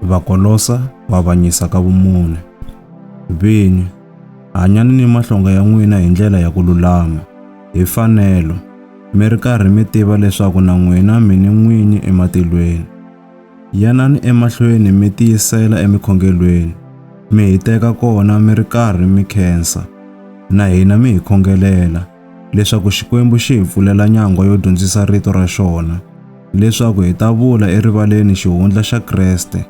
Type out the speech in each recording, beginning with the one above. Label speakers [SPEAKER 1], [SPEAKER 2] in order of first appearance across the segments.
[SPEAKER 1] va kolosa va avanyisa ka vumune. Vinyi, hanyani ni mahlonga ya n'wina hi ndlela ya ku lulama, hi mfanelo, mi ri karhi mi tiva leswaku na n'wina mi ni n'winyi ematilweni. Yanani emahlweni mi tiyisela emikhongelweni, mi hi teka kona mi ri karhi mi khensa, na hina mi hi khongelela, leswaku Xikwembu xi hi pfulela nyangwa yo dyondzisa rito ra xona, leswaku hi ta vula erivaleni xihundla xa Kreste,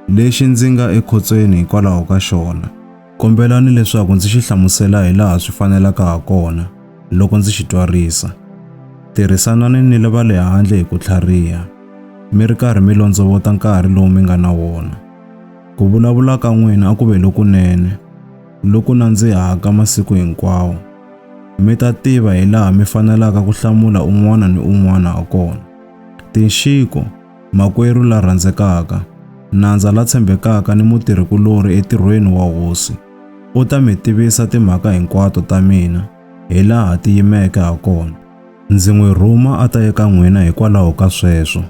[SPEAKER 1] lexi ndzi nga ekhotsweni hikwalaho ka xona. Kombelani leswaku ndzi xi hlamusela hi laha swi fanelaka ha kona, loko ndzi xi twarisa. Tirhisanani ni va le handle hi ku tlhariha, mi ri karhi mi londzovota nkarhi lowu mi nga na wona. Ku vulavula ka n'wina a ku ve lokunene, loku nandzihaka masiku hinkwawo. Mi ta tiva hi laha mi fanelaka ku hlamula un'wana ni un'wana ha kona. Tinxiko, makwerhu la rhandzekaka, nandza la tshembekaka ni mutirhikulori entirhweni wa Hosi, u ta mi tivisa timhaka hinkwato ta mina hi laha ti yimeke ha kona. Ndzi n'wi rhuma a ta eka n'wina hikwalaho ka sweswo,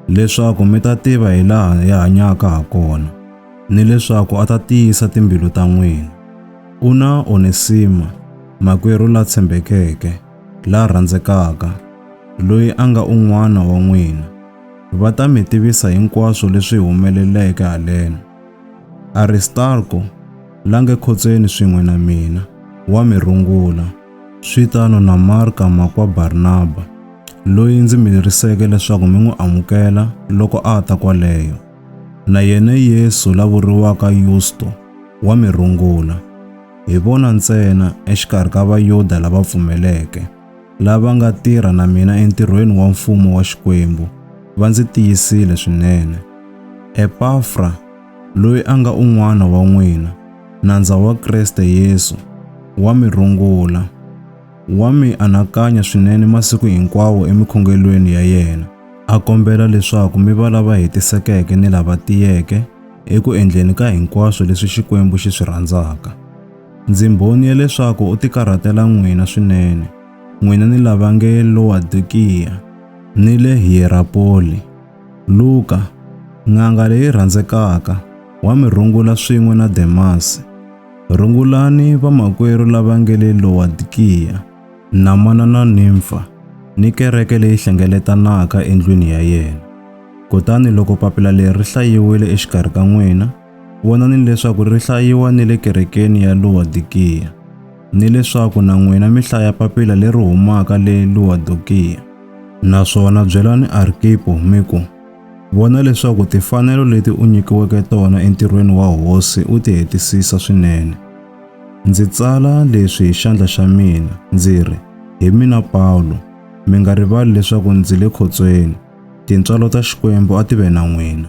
[SPEAKER 1] leswaku mi ta tiva hi laha hi hanyaka ha kona, ni leswaku a ta tiyisa timbilu ta n'wina. U na Onesima, makwerhu la tshembekeke, la rhandzekaka, loyi a nga un'wana wa n'wina. Va ta mi tivisa hinkwaswo leswi humeleleke haleno. Aristarko, la nge khotsweni swin'we na mina, wa mi rungula, switano na Marka makwa Barnaba, loyi ndzi mi riseke leswaku mi n'wi amukela loko a ta kwaleyo. Na yena Yesu la vuriwaka Yusto, wa mi rungula. Hi vona ntsena exikarhi ka Vayuda lava pfumeleke, lava nga tirha na mina entirhweni wa mfumo wa Xikwembu, va ndzi tiyisile swinene. Epafra, loyi a nga un'wana wa n'wina, nandza wa Kriste Yesu, wa mi rungula, wa mi anakanya swinene masiku hinkwawo emikhongelweni ya yena. A kombela leswaku mi va lava hetisekeke ni lava tiyeke eku endleni ka hinkwaswo leswi Xikwembu xi swi rhandzaka. Ndzi mbhoni ya leswaku u tikarhatela n'wina swinene, n'wina ni lava nge Lowodikiya ni le Hierapoli. Luka, n'anga leyi rhandzekaka, wa mi rungula swin'we na Demasi. Rungulani vamakwerhu lava nge le Lowodikiya, na manana Nimfa, ni kereke leyi hlengeletanaka endlwini ya yena. Kutani loko papila leri ri hlayiwile exikarhi ka n'wina, vonani leswaku ri hlayiwa ni le kerekeni ya Lowodikiya, ni leswaku na n'wina mi hlaya papila leri humaka le Lowodikiya. Naswona byelani Arkipo mi ku, vona leswaku timfanelo leti u nyikiweke tona entirhweni wa Hosi u ti hetisisa swinene. Ndzi tsala leswi hi xandla xa mina, ndzi ri, hi mina Paulo, mi nga rivali leswaku ndzi le khotsweni. Tintswalo ta Xikwembu a ti ve na n'wina.